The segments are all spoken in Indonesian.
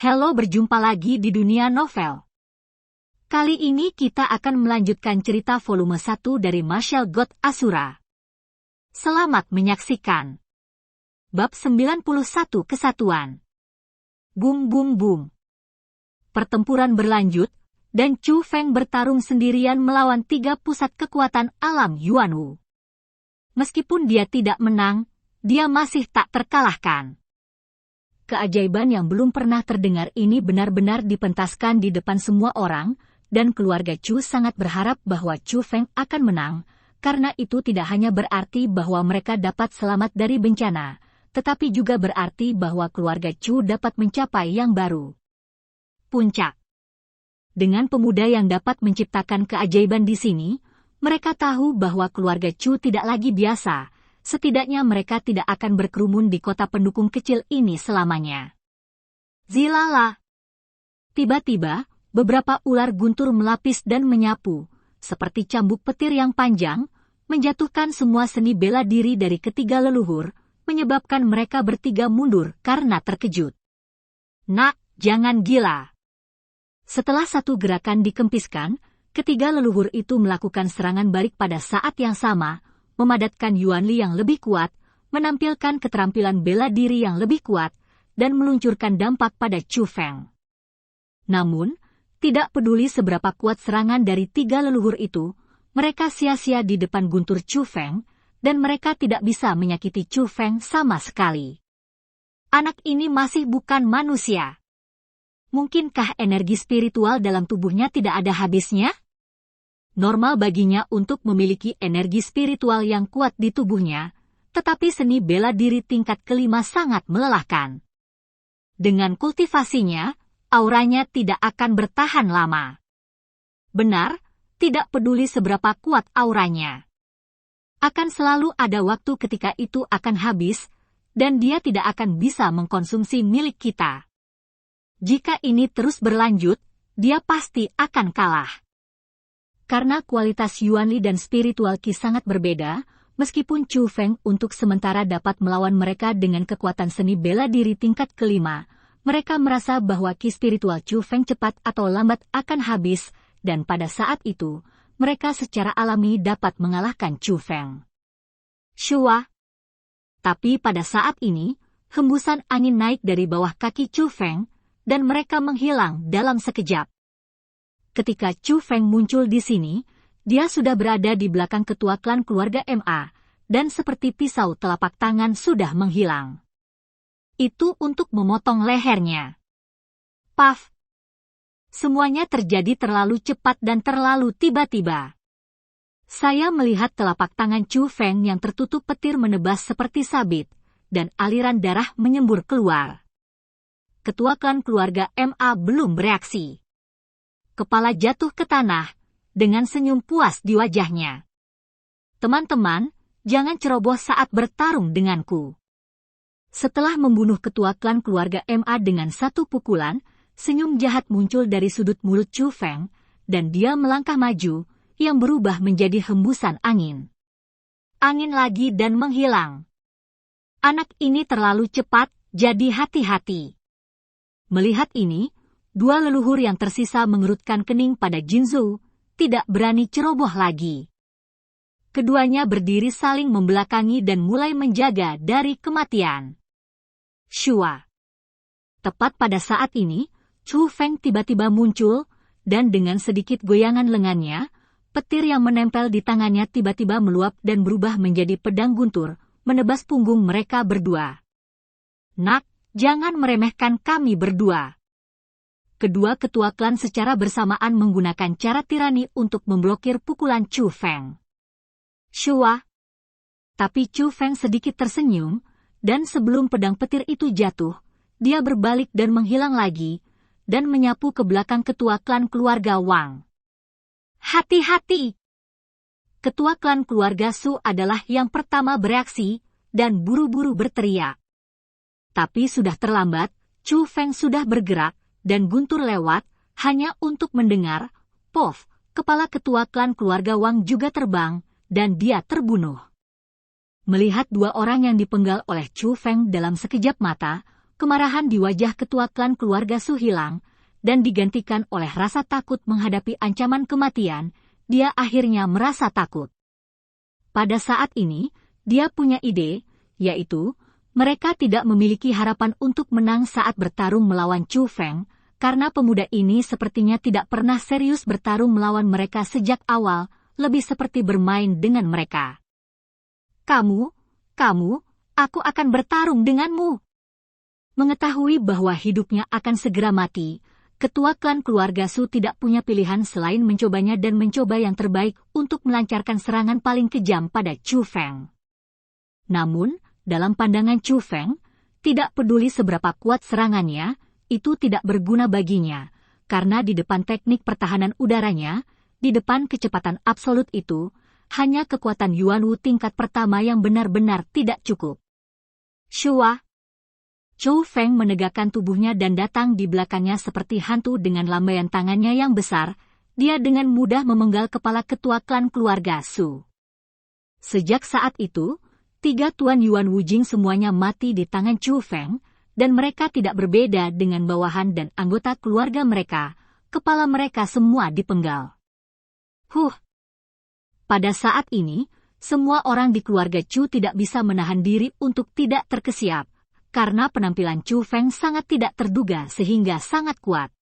Halo, berjumpa lagi di dunia novel. Kali ini kita akan melanjutkan cerita volume 1 dari Martial God Asura. Selamat menyaksikan. Bab 91 Kesatuan. Bum bum bum. Pertempuran berlanjut, dan Chu Feng bertarung sendirian melawan 3 pusat kekuatan alam Yuanwu. Meskipun dia tidak menang, dia masih tak terkalahkan. Keajaiban yang belum pernah terdengar ini benar-benar dipentaskan di depan semua orang, dan keluarga Chu sangat berharap bahwa Chu Feng akan menang, karena itu tidak hanya berarti bahwa mereka dapat selamat dari bencana, tetapi juga berarti bahwa keluarga Chu dapat mencapai yang baru. Puncak. Dengan pemuda yang dapat menciptakan keajaiban di sini, mereka tahu bahwa keluarga Chu tidak lagi biasa. Setidaknya mereka tidak akan berkerumun di kota pendukung kecil ini selamanya. Zilala. Tiba-tiba, beberapa ular guntur melapis dan menyapu, seperti cambuk petir yang panjang, menjatuhkan semua seni bela diri dari ketiga leluhur, menyebabkan mereka bertiga mundur karena terkejut. Nak, jangan gila. Setelah satu gerakan dikempiskan, ketiga leluhur itu melakukan serangan balik pada saat yang sama, memadatkan Yuanli yang lebih kuat, menampilkan keterampilan bela diri yang lebih kuat, dan meluncurkan dampak pada Chu Feng. Namun, tidak peduli seberapa kuat serangan dari 3 leluhur itu, mereka sia-sia di depan guntur Chu Feng, dan mereka tidak bisa menyakiti Chu Feng sama sekali. Anak ini masih bukan manusia. Mungkinkah energi spiritual dalam tubuhnya tidak ada habisnya? Normal baginya untuk memiliki energi spiritual yang kuat di tubuhnya, tetapi seni bela diri tingkat kelima sangat melelahkan. Dengan kultivasinya, auranya tidak akan bertahan lama. Benar, tidak peduli seberapa kuat auranya. Akan selalu ada waktu ketika itu akan habis, dan dia tidak akan bisa mengkonsumsi milik kita. Jika ini terus berlanjut, dia pasti akan kalah. Karena kualitas Yuanli dan spiritual Qi sangat berbeda, meskipun Chu Feng untuk sementara dapat melawan mereka dengan kekuatan seni bela diri tingkat kelima, mereka merasa bahwa Qi spiritual Chu Feng cepat atau lambat akan habis, dan pada saat itu, mereka secara alami dapat mengalahkan Chu Feng. Shua. Tapi pada saat ini, hembusan angin naik dari bawah kaki Chu Feng, dan mereka menghilang dalam sekejap. Ketika Chu Feng muncul di sini, dia sudah berada di belakang ketua klan keluarga MA, dan seperti pisau telapak tangan sudah menghilang. Itu untuk memotong lehernya. Paf! Semuanya terjadi terlalu cepat dan terlalu tiba-tiba. Saya melihat telapak tangan Chu Feng yang tertutup petir menebas seperti sabit, dan aliran darah menyembur keluar. Ketua klan keluarga MA belum bereaksi. Kepala jatuh ke tanah, dengan senyum puas di wajahnya. Teman-teman, jangan ceroboh saat bertarung denganku. Setelah membunuh ketua klan keluarga MA dengan satu pukulan, senyum jahat muncul dari sudut mulut Chu Feng, dan dia melangkah maju, yang berubah menjadi hembusan angin. Angin lagi dan menghilang. Anak ini terlalu cepat, jadi hati-hati. Melihat ini, 2 leluhur yang tersisa mengerutkan kening pada Jinzhou, tidak berani ceroboh lagi. Keduanya berdiri saling membelakangi dan mulai menjaga dari kematian. Shua. Tepat pada saat ini, Chu Feng tiba-tiba muncul, dan dengan sedikit goyangan lengannya, petir yang menempel di tangannya tiba-tiba meluap dan berubah menjadi pedang guntur, menebas punggung mereka berdua. Nak, jangan meremehkan kami berdua. Kedua ketua klan secara bersamaan menggunakan cara tirani untuk memblokir pukulan Chu Feng. Shua. Tapi Chu Feng sedikit tersenyum, dan sebelum pedang petir itu jatuh, dia berbalik dan menghilang lagi, dan menyapu ke belakang ketua klan keluarga Wang. Hati-hati! Ketua klan keluarga Su adalah yang pertama bereaksi, dan buru-buru berteriak. Tapi sudah terlambat, Chu Feng sudah bergerak, dan guntur lewat, hanya untuk mendengar, pof, kepala ketua klan keluarga Wang juga terbang, dan dia terbunuh. Melihat 2 orang yang dipenggal oleh Chu Feng dalam sekejap mata, kemarahan di wajah ketua klan keluarga Su hilang, dan digantikan oleh rasa takut menghadapi ancaman kematian. Dia akhirnya merasa takut. Pada saat ini, dia punya ide, yaitu, mereka tidak memiliki harapan untuk menang saat bertarung melawan Chu Feng, karena pemuda ini sepertinya tidak pernah serius bertarung melawan mereka sejak awal, lebih seperti bermain dengan mereka. Kamu, aku akan bertarung denganmu. Mengetahui bahwa hidupnya akan segera mati, ketua klan keluarga Su tidak punya pilihan selain mencobanya dan mencoba yang terbaik untuk melancarkan serangan paling kejam pada Chu Feng. Namun, dalam pandangan Chu Feng, tidak peduli seberapa kuat serangannya, itu tidak berguna baginya, karena di depan teknik pertahanan udaranya, di depan kecepatan absolut itu, hanya kekuatan Yuan Wu tingkat pertama yang benar-benar tidak cukup. Shua. Chu Feng menegakkan tubuhnya dan datang di belakangnya seperti hantu dengan lambaian tangannya yang besar. Dia dengan mudah memenggal kepala ketua klan keluarga Su. Sejak saat itu, 3 Tuan Yuan Wujing semuanya mati di tangan Chu Feng, dan mereka tidak berbeda dengan bawahan dan anggota keluarga mereka. Kepala mereka semua dipenggal. Pada saat ini, semua orang di keluarga Chu tidak bisa menahan diri untuk tidak terkesiap, karena penampilan Chu Feng sangat tidak terduga sehingga sangat kuat.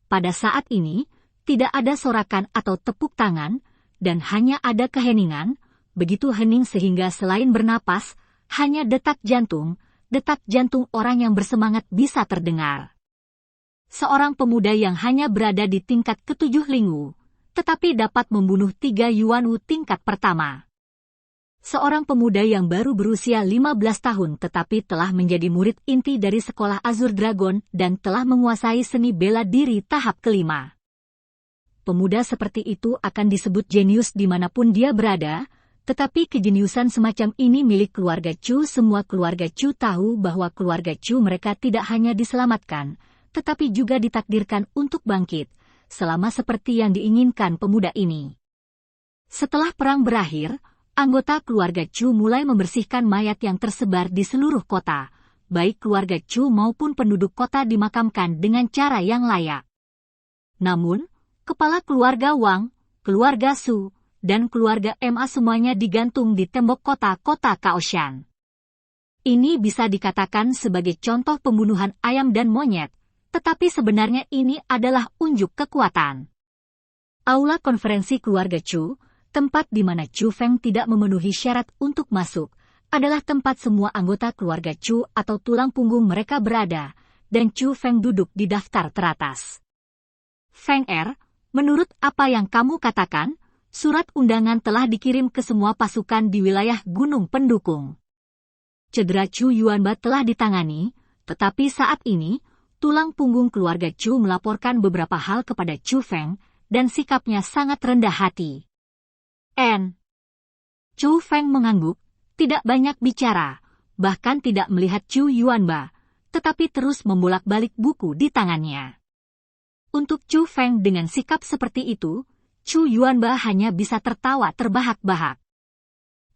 Pada saat ini, tidak ada sorakan atau tepuk tangan, dan hanya ada keheningan, begitu hening sehingga selain bernapas, hanya detak jantung orang yang bersemangat bisa terdengar. Seorang pemuda yang hanya berada di tingkat ke-7 Lingwu, tetapi dapat membunuh 3 Yuan Wu tingkat pertama. Seorang pemuda yang baru berusia 15 tahun tetapi telah menjadi murid inti dari sekolah Azure Dragon dan telah menguasai seni bela diri tahap kelima. Pemuda seperti itu akan disebut jenius dimanapun dia berada, tetapi kejeniusan semacam ini milik keluarga Chu. Semua keluarga Chu tahu bahwa keluarga Chu mereka tidak hanya diselamatkan, tetapi juga ditakdirkan untuk bangkit, selama seperti yang diinginkan pemuda ini. Setelah perang berakhir, anggota keluarga Chu mulai membersihkan mayat yang tersebar di seluruh kota, baik keluarga Chu maupun penduduk kota dimakamkan dengan cara yang layak. Namun, kepala keluarga Wang, keluarga Su, dan keluarga Ma semuanya digantung di tembok kota-kota Kaoshan. Ini bisa dikatakan sebagai contoh pembunuhan ayam dan monyet, tetapi sebenarnya ini adalah unjuk kekuatan. Aula konferensi keluarga Chu, tempat di mana Chu Feng tidak memenuhi syarat untuk masuk, adalah tempat semua anggota keluarga Chu atau tulang punggung mereka berada, dan Chu Feng duduk di daftar teratas. Feng Er, menurut apa yang kamu katakan, surat undangan telah dikirim ke semua pasukan di wilayah Gunung Pendukung. Cedera Chu Yuanba telah ditangani, tetapi saat ini, tulang punggung keluarga Chu melaporkan beberapa hal kepada Chu Feng, dan sikapnya sangat rendah hati. Chu Feng mengangguk, tidak banyak bicara, bahkan tidak melihat Chu Yuanba, tetapi terus membolak-balik buku di tangannya. Untuk Chu Feng dengan sikap seperti itu, Chu Yuanba hanya bisa tertawa terbahak-bahak.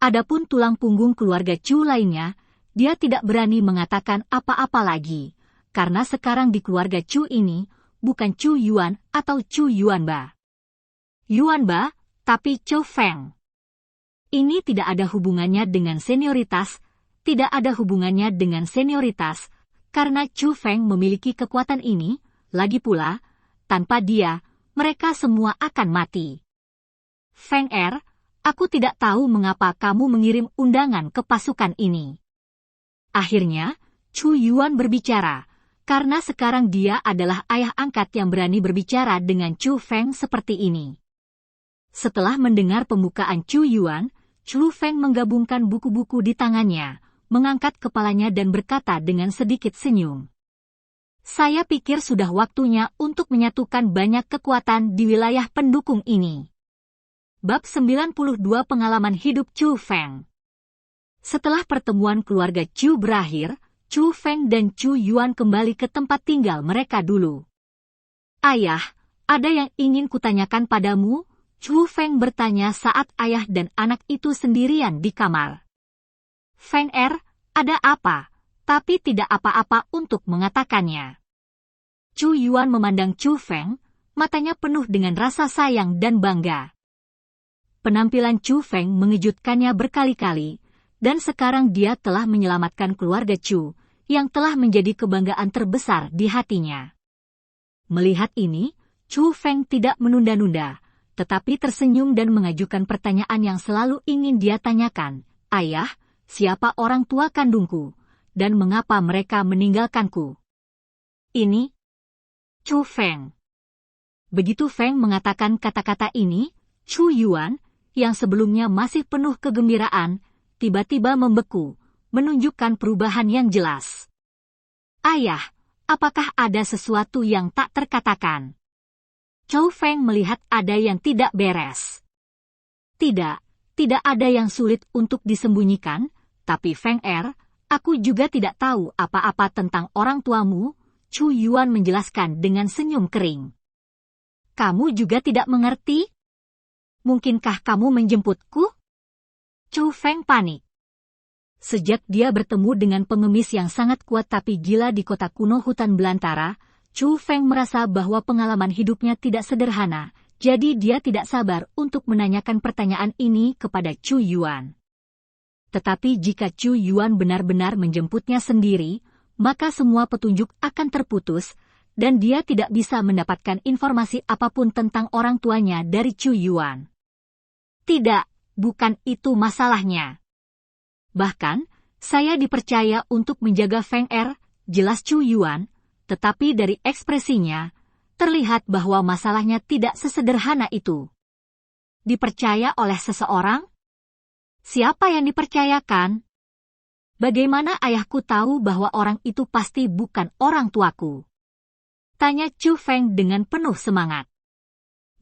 Adapun tulang punggung keluarga Chu lainnya, dia tidak berani mengatakan apa-apa lagi, karena sekarang di keluarga Chu ini, bukan Chu Yuan atau Chu Yuanba. Yuanba, tapi Chu Feng. Ini tidak ada hubungannya dengan senioritas, karena Chu Feng memiliki kekuatan ini, lagi pula, tanpa dia, mereka semua akan mati. Feng Er, aku tidak tahu mengapa kamu mengirim undangan ke pasukan ini. Akhirnya, Chu Yuan berbicara, karena sekarang dia adalah ayah angkat yang berani berbicara dengan Chu Feng seperti ini. Setelah mendengar pembukaan Chu Yuan, Chu Feng menggabungkan buku-buku di tangannya, mengangkat kepalanya dan berkata dengan sedikit senyum. Saya pikir sudah waktunya untuk menyatukan banyak kekuatan di wilayah pendukung ini. Bab 92 Pengalaman Hidup Chu Feng. Setelah pertemuan keluarga Chu berakhir, Chu Feng dan Chu Yuan kembali ke tempat tinggal mereka dulu. Ayah, ada yang ingin kutanyakan padamu? Chu Feng bertanya saat ayah dan anak itu sendirian di kamar. Feng Er, ada apa? tapi tidak apa-apa untuk mengatakannya. Chu Yuan memandang Chu Feng, matanya penuh dengan rasa sayang dan bangga. Penampilan Chu Feng mengejutkannya berkali-kali, dan sekarang dia telah menyelamatkan keluarga Chu, yang telah menjadi kebanggaan terbesar di hatinya. Melihat ini, Chu Feng tidak menunda-nunda, tetapi tersenyum dan mengajukan pertanyaan yang selalu ingin dia tanyakan. Ayah, siapa orang tua kandungku, dan mengapa mereka meninggalkanku? Ini Chu Feng. Begitu Feng mengatakan kata-kata ini, Chu Yuan, yang sebelumnya masih penuh kegembiraan, tiba-tiba membeku, menunjukkan perubahan yang jelas. Ayah, apakah ada sesuatu yang tak terkatakan? Chu Feng melihat ada yang tidak beres. Tidak ada yang sulit untuk disembunyikan, tapi Feng aku juga tidak tahu apa-apa tentang orang tuamu, Chu Yuan menjelaskan dengan senyum kering. Kamu juga tidak mengerti? Mungkinkah kamu menjemputku? Chu Feng panik. Sejak dia bertemu dengan pengemis yang sangat kuat tapi gila di kota kuno hutan belantara, Chu Feng merasa bahwa pengalaman hidupnya tidak sederhana, jadi dia tidak sabar untuk menanyakan pertanyaan ini kepada Chu Yuan. Tetapi jika Chu Yuan benar-benar menjemputnya sendiri, maka semua petunjuk akan terputus, dan dia tidak bisa mendapatkan informasi apapun tentang orang tuanya dari Chu Yuan. Tidak, bukan itu masalahnya. Bahkan, saya dipercaya untuk menjaga Feng jelas Chu Yuan, tetapi dari ekspresinya, terlihat bahwa masalahnya tidak sesederhana itu. Dipercaya oleh seseorang? Siapa yang dipercayakan? Bagaimana ayahku tahu bahwa orang itu pasti bukan orang tuaku? Tanya Chu Feng dengan penuh semangat.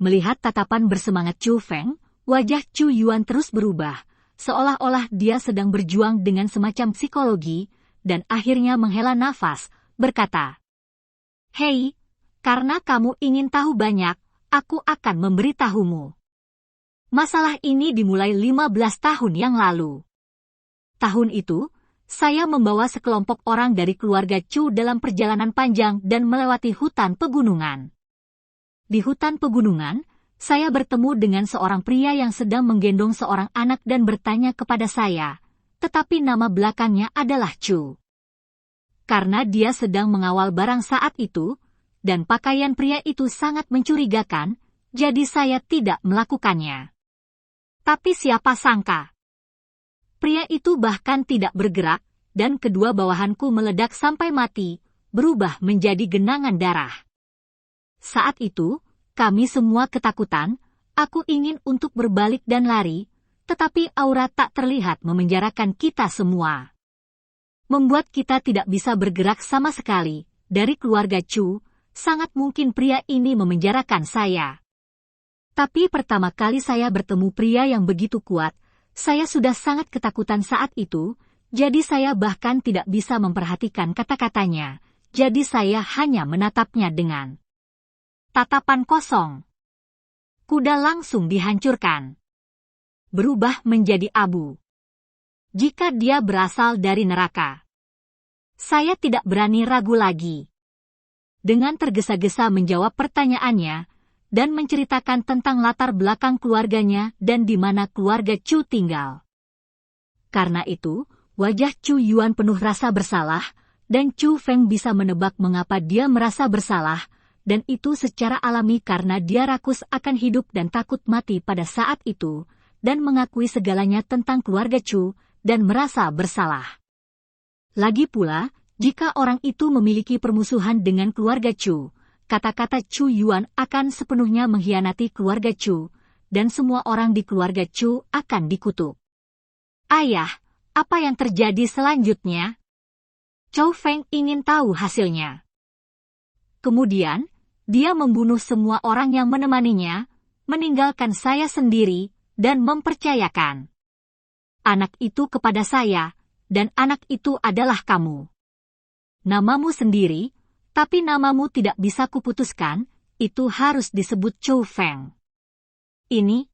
Melihat tatapan bersemangat Chu Feng, wajah Chu Yuan terus berubah, seolah-olah dia sedang berjuang dengan semacam psikologi, dan akhirnya menghela nafas, berkata, Hei, karena kamu ingin tahu banyak, aku akan memberitahumu. Masalah ini dimulai 15 tahun yang lalu. Tahun itu, saya membawa sekelompok orang dari keluarga Chu dalam perjalanan panjang dan melewati hutan pegunungan. Di hutan pegunungan, saya bertemu dengan seorang pria yang sedang menggendong seorang anak dan bertanya kepada saya, tetapi nama belakangnya adalah Chu. Karena dia sedang mengawal barang saat itu, dan pakaian pria itu sangat mencurigakan, jadi saya tidak melakukannya. Tapi siapa sangka? Pria itu bahkan tidak bergerak, dan kedua bawahanku meledak sampai mati, berubah menjadi genangan darah. Saat itu, kami semua ketakutan, aku ingin untuk berbalik dan lari, tetapi aura tak terlihat memenjarakan kita semua. Membuat kita tidak bisa bergerak sama sekali. Dari keluarga Chu, sangat mungkin pria ini memenjarakan saya. Tapi pertama kali saya bertemu pria yang begitu kuat, saya sudah sangat ketakutan saat itu, jadi saya bahkan tidak bisa memperhatikan kata-katanya, jadi saya hanya menatapnya dengan tatapan kosong. Kuda langsung dihancurkan. Berubah menjadi abu. Jika dia berasal dari neraka. Saya tidak berani ragu lagi. Dengan tergesa-gesa menjawab pertanyaannya, dan menceritakan tentang latar belakang keluarganya dan di mana keluarga Chu tinggal. Karena itu, wajah Chu Yuan penuh rasa bersalah, dan Chu Feng bisa menebak mengapa dia merasa bersalah, dan itu secara alami karena dia rakus akan hidup dan takut mati pada saat itu, dan mengakui segalanya tentang keluarga Chu, dan merasa bersalah. Lagi pula, jika orang itu memiliki permusuhan dengan keluarga Chu, kata-kata Chu Yuan akan sepenuhnya mengkhianati keluarga Chu, dan semua orang di keluarga Chu akan dikutuk. Ayah, apa yang terjadi selanjutnya? Chu Feng ingin tahu hasilnya. Kemudian, dia membunuh semua orang yang menemaninya, meninggalkan saya sendiri, dan mempercayakan anak itu kepada saya, dan anak itu adalah kamu. Namamu sendiri, tapi namamu tidak bisa kuputuskan, itu harus disebut Chu Feng. Ini?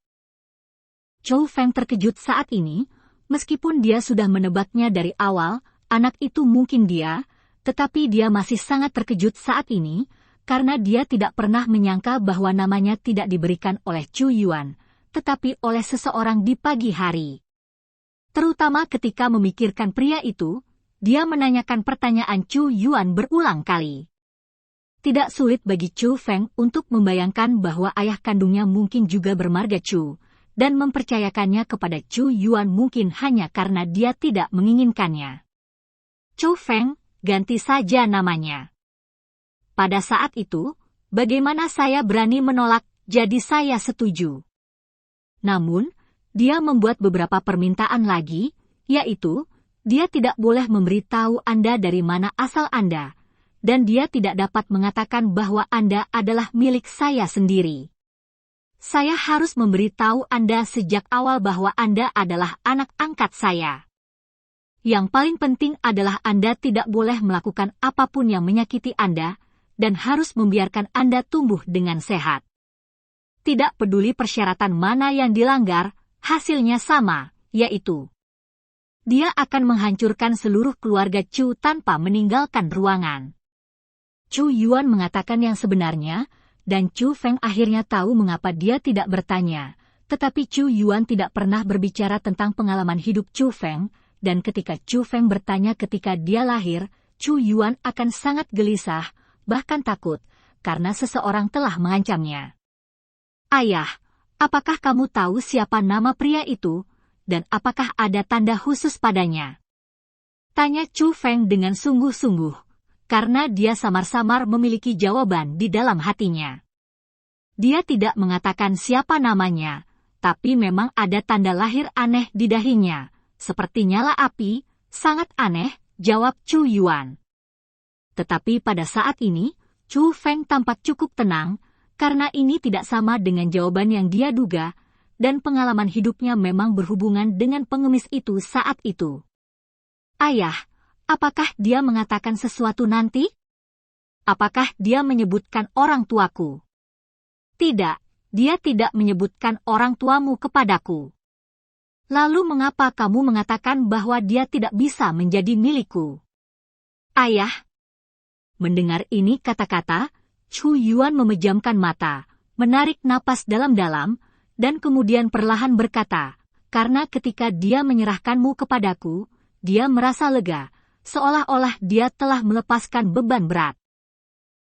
Chu Feng terkejut saat ini, meskipun dia sudah menebaknya dari awal, anak itu mungkin dia, tetapi dia masih sangat terkejut saat ini, karena dia tidak pernah menyangka bahwa namanya tidak diberikan oleh Chu Yuan, tetapi oleh seseorang di pagi hari. Terutama ketika memikirkan pria itu, dia menanyakan pertanyaan Chu Yuan berulang kali. Tidak sulit bagi Chu Feng untuk membayangkan bahwa ayah kandungnya mungkin juga bermarga Chu, dan mempercayakannya kepada Chu Yuan mungkin hanya karena dia tidak menginginkannya. Chu Feng, ganti saja namanya. Pada saat itu, bagaimana saya berani menolak, jadi saya setuju. Namun, dia membuat beberapa permintaan lagi, yaitu, dia tidak boleh memberitahu Anda dari mana asal Anda, dan dia tidak dapat mengatakan bahwa Anda adalah milik saya sendiri. Saya harus memberitahu Anda sejak awal bahwa Anda adalah anak angkat saya. Yang paling penting adalah Anda tidak boleh melakukan apapun yang menyakiti Anda, dan harus membiarkan Anda tumbuh dengan sehat. Tidak peduli persyaratan mana yang dilanggar, hasilnya sama, yaitu dia akan menghancurkan seluruh keluarga Chu tanpa meninggalkan ruangan. Chu Yuan mengatakan yang sebenarnya, dan Chu Feng akhirnya tahu mengapa dia tidak bertanya, tetapi Chu Yuan tidak pernah berbicara tentang pengalaman hidup Chu Feng, dan ketika Chu Feng bertanya ketika dia lahir, Chu Yuan akan sangat gelisah, bahkan takut, karena seseorang telah mengancamnya. Ayah, apakah kamu tahu siapa nama pria itu, dan apakah ada tanda khusus padanya? Tanya Chu Feng dengan sungguh-sungguh, karena dia samar-samar memiliki jawaban di dalam hatinya. Dia tidak mengatakan siapa namanya, tapi memang ada tanda lahir aneh di dahinya, seperti nyala api, sangat aneh, jawab Chu Yuan. Tetapi pada saat ini, Chu Feng tampak cukup tenang, karena ini tidak sama dengan jawaban yang dia duga, dan pengalaman hidupnya memang berhubungan dengan pengemis itu saat itu. Ayah, apakah dia mengatakan sesuatu nanti? Apakah dia menyebutkan orang tuaku? Tidak, dia tidak menyebutkan orang tuamu kepadaku. Lalu mengapa kamu mengatakan bahwa dia tidak bisa menjadi milikku? Ayah. Mendengar ini kata-kata, Chu Yuan memejamkan mata, menarik napas dalam-dalam, dan kemudian perlahan berkata, karena ketika dia menyerahkanmu kepadaku, dia merasa lega, seolah-olah dia telah melepaskan beban berat.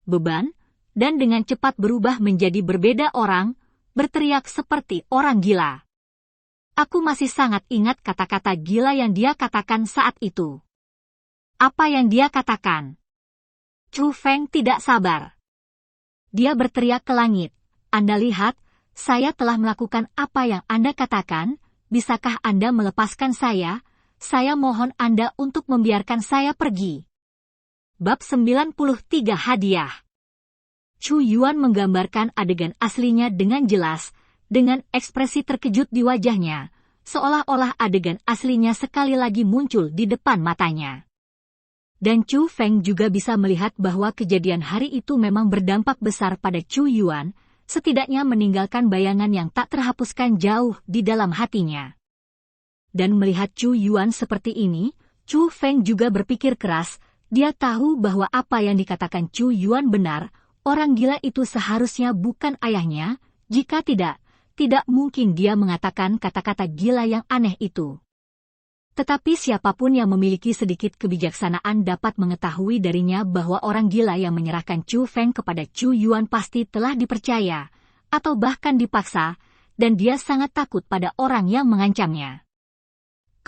Beban, dan dengan cepat berubah menjadi berbeda orang, berteriak seperti orang gila. Aku masih sangat ingat kata-kata gila yang dia katakan saat itu. Apa yang dia katakan? Chu Feng tidak sabar. Dia berteriak ke langit, Anda lihat, saya telah melakukan apa yang Anda katakan, bisakah Anda melepaskan saya? Saya mohon Anda untuk membiarkan saya pergi. Bab 93 Hadiah. Chu Yuan menggambarkan adegan aslinya dengan jelas, dengan ekspresi terkejut di wajahnya, seolah-olah adegan aslinya sekali lagi muncul di depan matanya. Dan Chu Feng juga bisa melihat bahwa kejadian hari itu memang berdampak besar pada Chu Yuan, setidaknya meninggalkan bayangan yang tak terhapuskan jauh di dalam hatinya. Dan melihat Chu Yuan seperti ini, Chu Feng juga berpikir keras, dia tahu bahwa apa yang dikatakan Chu Yuan benar, orang gila itu seharusnya bukan ayahnya, jika tidak mungkin dia mengatakan kata-kata gila yang aneh itu. Tetapi siapapun yang memiliki sedikit kebijaksanaan dapat mengetahui darinya bahwa orang gila yang menyerahkan Chu Feng kepada Chu Yuan pasti telah dipercaya, atau bahkan dipaksa, dan dia sangat takut pada orang yang mengancamnya.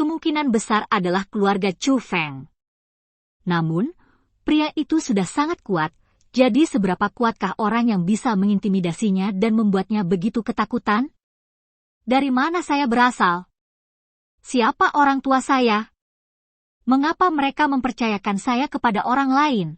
Kemungkinan besar adalah keluarga Chu Feng. Namun, pria itu sudah sangat kuat, jadi seberapa kuatkah orang yang bisa mengintimidasinya dan membuatnya begitu ketakutan? Dari mana saya berasal? Siapa orang tua saya? Mengapa mereka mempercayakan saya kepada orang lain?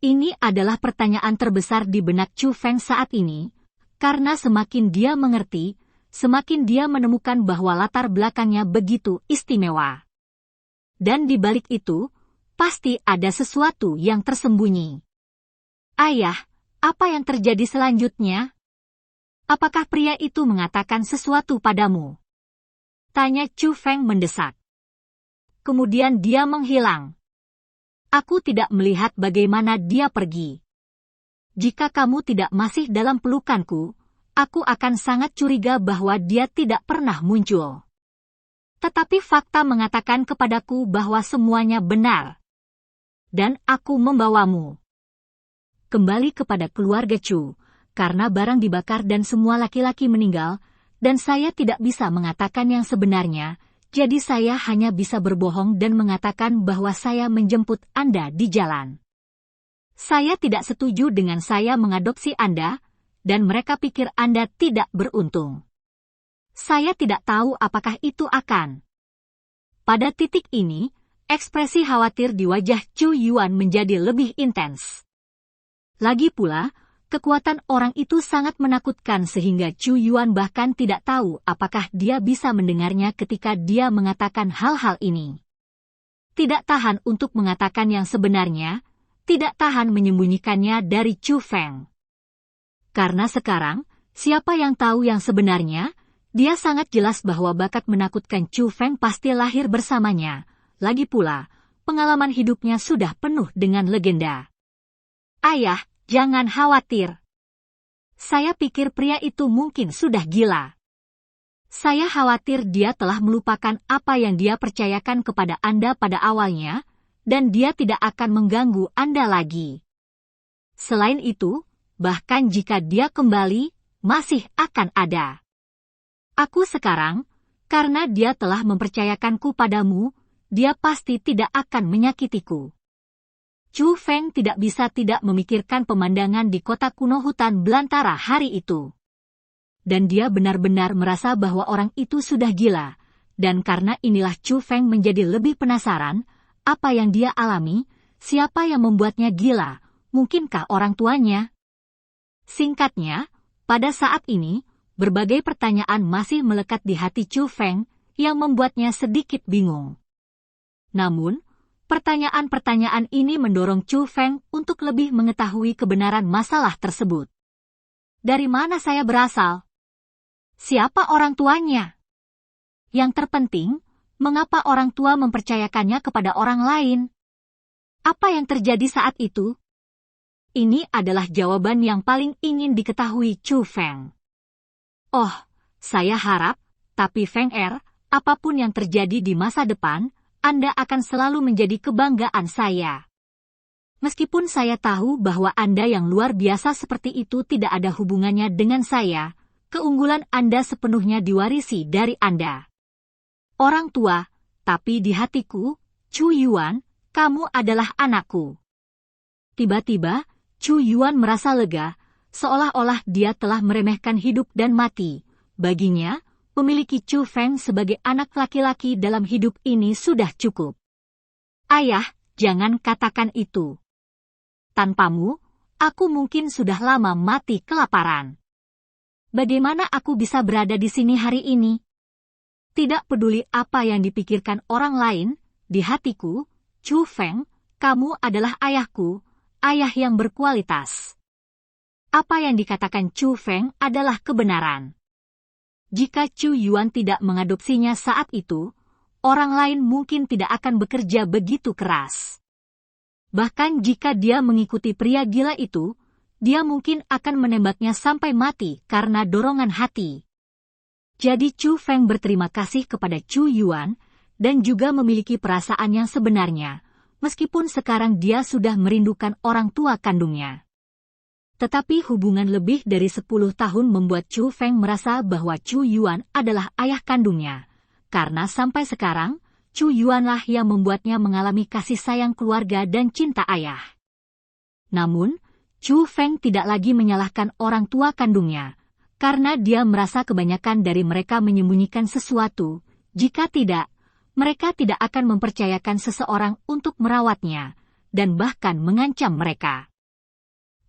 Ini adalah pertanyaan terbesar di benak Chu Feng saat ini, karena semakin dia mengerti, semakin dia menemukan bahwa latar belakangnya begitu istimewa. Dan di balik itu, pasti ada sesuatu yang tersembunyi. Ayah, apa yang terjadi selanjutnya? Apakah pria itu mengatakan sesuatu padamu? Tanya Chu Feng mendesak. kemudian dia menghilang. Aku tidak melihat bagaimana dia pergi. Jika kamu tidak masih dalam pelukanku, aku akan sangat curiga bahwa dia tidak pernah muncul. Tetapi fakta mengatakan kepadaku bahwa semuanya benar. Dan aku membawamu kembali kepada keluarga Chu, karena barang dibakar dan semua laki-laki meninggal, dan saya tidak bisa mengatakan yang sebenarnya, jadi saya hanya bisa berbohong dan mengatakan bahwa saya menjemput Anda di jalan. Saya tidak setuju dengan saya mengadopsi Anda, dan mereka pikir Anda tidak beruntung. Saya tidak tahu apakah itu akan. Pada titik ini, ekspresi khawatir di wajah Chu Yuan menjadi lebih intens. Lagi pula, kekuatan orang itu sangat menakutkan sehingga Chu Yuan bahkan tidak tahu apakah dia bisa mendengarnya ketika dia mengatakan hal-hal ini. Tidak tahan untuk mengatakan yang sebenarnya, tidak tahan menyembunyikannya dari Chu Feng. Karena sekarang, siapa yang tahu yang sebenarnya, dia sangat jelas bahwa bakat menakutkan Chu Feng pasti lahir bersamanya. Lagi pula, pengalaman hidupnya sudah penuh dengan legenda. Ayah, jangan khawatir. Saya pikir pria itu mungkin sudah gila. Saya khawatir dia telah melupakan apa yang dia percayakan kepada Anda pada awalnya, dan dia tidak akan mengganggu Anda lagi. Selain itu, bahkan jika dia kembali, masih akan ada. Aku sekarang, karena dia telah mempercayakanku padamu, dia pasti tidak akan menyakitiku. Chu Feng tidak bisa tidak memikirkan pemandangan di kota kuno hutan belantara hari itu. Dan dia benar-benar merasa bahwa orang itu sudah gila, dan karena inilah Chu Feng menjadi lebih penasaran, apa yang dia alami, siapa yang membuatnya gila, mungkinkah orang tuanya? Singkatnya, pada saat ini, berbagai pertanyaan masih melekat di hati Chu Feng, yang membuatnya sedikit bingung. Namun, pertanyaan-pertanyaan ini mendorong Chu Feng untuk lebih mengetahui kebenaran masalah tersebut. Dari mana saya berasal? Siapa orang tuanya? Yang terpenting, mengapa orang tua mempercayakannya kepada orang lain? Apa yang terjadi saat itu? Ini adalah jawaban yang paling ingin diketahui Chu Feng. Oh, saya harap, tapi Feng Er, apapun yang terjadi di masa depan, Anda akan selalu menjadi kebanggaan saya. Meskipun saya tahu bahwa Anda yang luar biasa seperti itu tidak ada hubungannya dengan saya, keunggulan Anda sepenuhnya diwarisi dari Anda. Orang tua, tapi di hatiku, Chu Yuan, kamu adalah anakku. Tiba-tiba, Chu Yuan merasa lega, seolah-olah dia telah meremehkan hidup dan mati. Baginya, memiliki Chu Feng sebagai anak laki-laki dalam hidup ini sudah cukup. Ayah, jangan katakan itu. Tanpamu, aku mungkin sudah lama mati kelaparan. Bagaimana aku bisa berada di sini hari ini? Tidak peduli apa yang dipikirkan orang lain, di hatiku, Chu Feng, kamu adalah ayahku, ayah yang berkualitas. Apa yang dikatakan Chu Feng adalah kebenaran. Jika Chu Yuan tidak mengadopsinya saat itu, orang lain mungkin tidak akan bekerja begitu keras. Bahkan jika dia mengikuti pria gila itu, dia mungkin akan menembaknya sampai mati karena dorongan hati. Jadi Chu Feng berterima kasih kepada Chu Yuan, dan juga memiliki perasaan yang sebenarnya, meskipun sekarang dia sudah merindukan orang tua kandungnya. Tetapi hubungan lebih dari 10 tahun membuat Chu Feng merasa bahwa Chu Yuan adalah ayah kandungnya, karena sampai sekarang, Chu Yuanlah yang membuatnya mengalami kasih sayang keluarga dan cinta ayah. Namun, Chu Feng tidak lagi menyalahkan orang tua kandungnya, karena dia merasa kebanyakan dari mereka menyembunyikan sesuatu. Jika tidak, mereka tidak akan mempercayakan seseorang untuk merawatnya, dan bahkan mengancam mereka.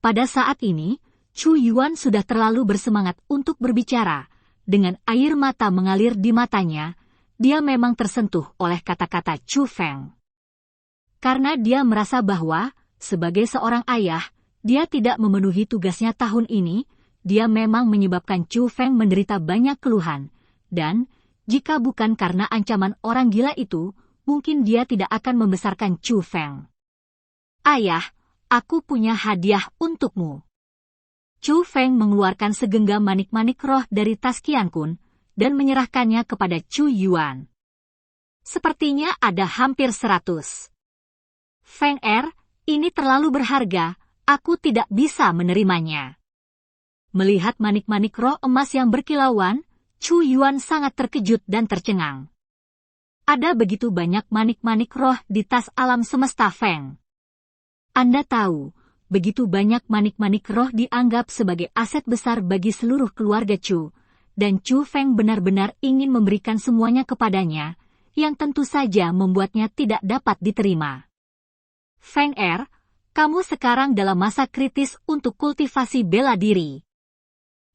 Pada saat ini, Chu Yuan sudah terlalu bersemangat untuk berbicara. Dengan air mata mengalir di matanya, dia memang tersentuh oleh kata-kata Chu Feng. Karena dia merasa bahwa, sebagai seorang ayah, dia tidak memenuhi tugasnya tahun ini, dia memang menyebabkan Chu Feng menderita banyak keluhan, dan, jika bukan karena ancaman orang gila itu, mungkin dia tidak akan membesarkan Chu Feng. Ayah, aku punya hadiah untukmu. Chu Feng mengeluarkan segenggam manik-manik roh dari tas Qian Kun dan menyerahkannya kepada Chu Yuan. Sepertinya ada hampir 100. Feng ini terlalu berharga, aku tidak bisa menerimanya. Melihat manik-manik roh emas yang berkilauan, Chu Yuan sangat terkejut dan tercengang. Ada begitu banyak manik-manik roh di tas alam semesta Feng. Anda tahu, begitu banyak manik-manik roh dianggap sebagai aset besar bagi seluruh keluarga Chu, dan Chu Feng benar-benar ingin memberikan semuanya kepadanya, yang tentu saja membuatnya tidak dapat diterima. Feng kamu sekarang dalam masa kritis untuk kultivasi bela diri.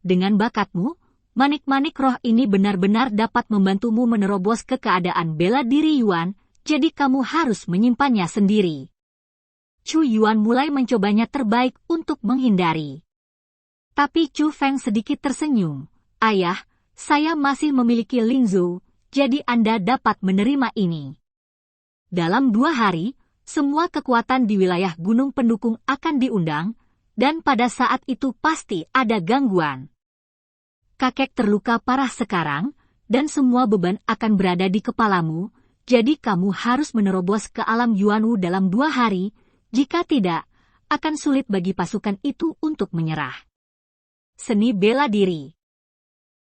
Dengan bakatmu, manik-manik roh ini benar-benar dapat membantumu menerobos ke keadaan bela diri Yuan, jadi kamu harus menyimpannya sendiri. Chu Yuan mulai mencobanya terbaik untuk menghindari. Tapi Chu Feng sedikit tersenyum. Ayah, saya masih memiliki Lingzhou, jadi Anda dapat menerima ini. Dalam 2 hari, semua kekuatan di wilayah gunung pendukung akan diundang, dan pada saat itu pasti ada gangguan. Kakek terluka parah sekarang, dan semua beban akan berada di kepalamu, jadi kamu harus menerobos ke alam Yuanwu dalam 2 hari, jika tidak, akan sulit bagi pasukan itu untuk menyerah. Seni bela diri.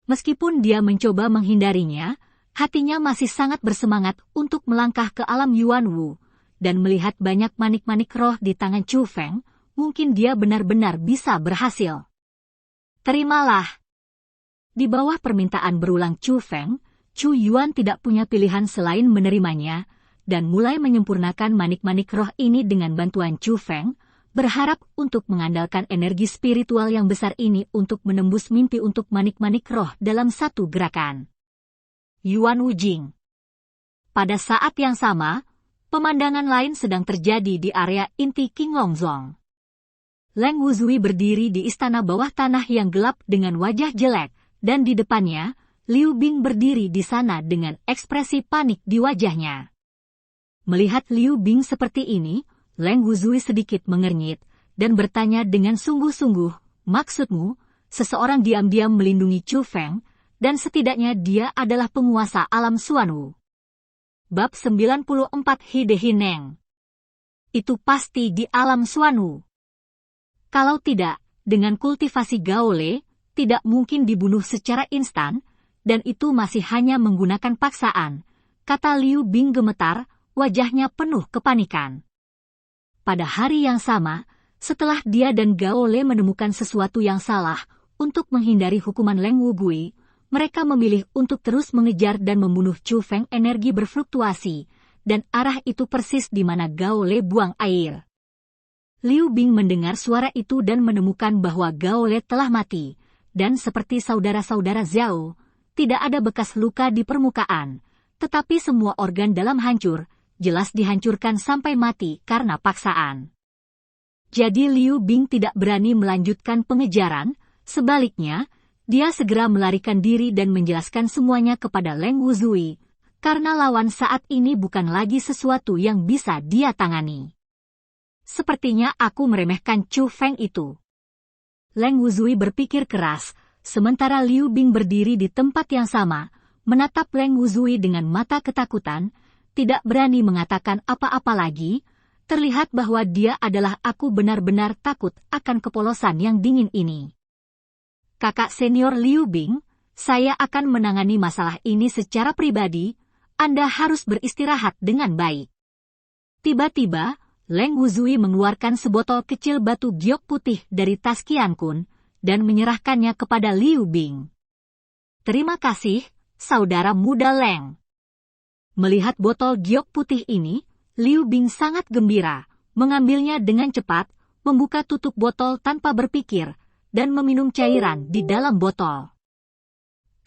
Meskipun dia mencoba menghindarinya, hatinya masih sangat bersemangat untuk melangkah ke alam Yuanwu, dan melihat banyak manik-manik roh di tangan Chu Feng, mungkin dia benar-benar bisa berhasil. Terimalah. Di bawah permintaan berulang Chu Feng, Chu Yuan tidak punya pilihan selain menerimanya, dan mulai menyempurnakan manik-manik roh ini dengan bantuan Chu Feng, berharap untuk mengandalkan energi spiritual yang besar ini untuk menembus mimpi untuk manik-manik roh dalam satu gerakan. Yuan Wujing. Pada saat yang sama, pemandangan lain sedang terjadi di area inti Qinglongzong. Leng Wuzui berdiri di istana bawah tanah yang gelap dengan wajah jelek, dan di depannya, Liu Bing berdiri di sana dengan ekspresi panik di wajahnya. Melihat Liu Bing seperti ini, Leng Wuzui sedikit mengernyit, dan bertanya dengan sungguh-sungguh, maksudmu, seseorang diam-diam melindungi Chu Feng, dan setidaknya dia adalah penguasa alam Xuanwu. Bab 94 Hidehi Neng. Itu pasti di alam Xuanwu. Kalau tidak, dengan kultivasi gaole, tidak mungkin dibunuh secara instan, dan itu masih hanya menggunakan paksaan, kata Liu Bing gemetar, wajahnya penuh kepanikan. Pada hari yang sama, setelah dia dan gaole menemukan sesuatu yang salah, untuk menghindari hukuman Leng Wugui, mereka memilih untuk terus mengejar dan membunuh Chu Feng. Energi berfluktuasi, dan arah itu persis di mana gaole buang air. Liu Bing mendengar suara itu dan menemukan bahwa gaole telah mati, dan seperti saudara-saudara Zhao, tidak ada bekas luka di permukaan, tetapi semua organ dalam hancur, jelas dihancurkan sampai mati karena paksaan. Jadi Liu Bing tidak berani melanjutkan pengejaran, sebaliknya, dia segera melarikan diri dan menjelaskan semuanya kepada Leng Wuzui, karena lawan saat ini bukan lagi sesuatu yang bisa dia tangani. Sepertinya aku meremehkan Chu Feng itu. Leng Wuzui berpikir keras, sementara Liu Bing berdiri di tempat yang sama, menatap Leng Wuzui dengan mata ketakutan, tidak berani mengatakan apa-apa lagi, terlihat bahwa dia adalah aku benar-benar takut akan kepolosan yang dingin ini. Kakak senior Liu Bing, saya akan menangani masalah ini secara pribadi, Anda harus beristirahat dengan baik. Tiba-tiba, Leng Wuzui mengeluarkan sebotol kecil batu giok putih dari tas Qian Kun, dan menyerahkannya kepada Liu Bing. Terima kasih, saudara muda Leng. Melihat botol giok putih ini, Liu Bing sangat gembira, mengambilnya dengan cepat, membuka tutup botol tanpa berpikir, dan meminum cairan di dalam botol.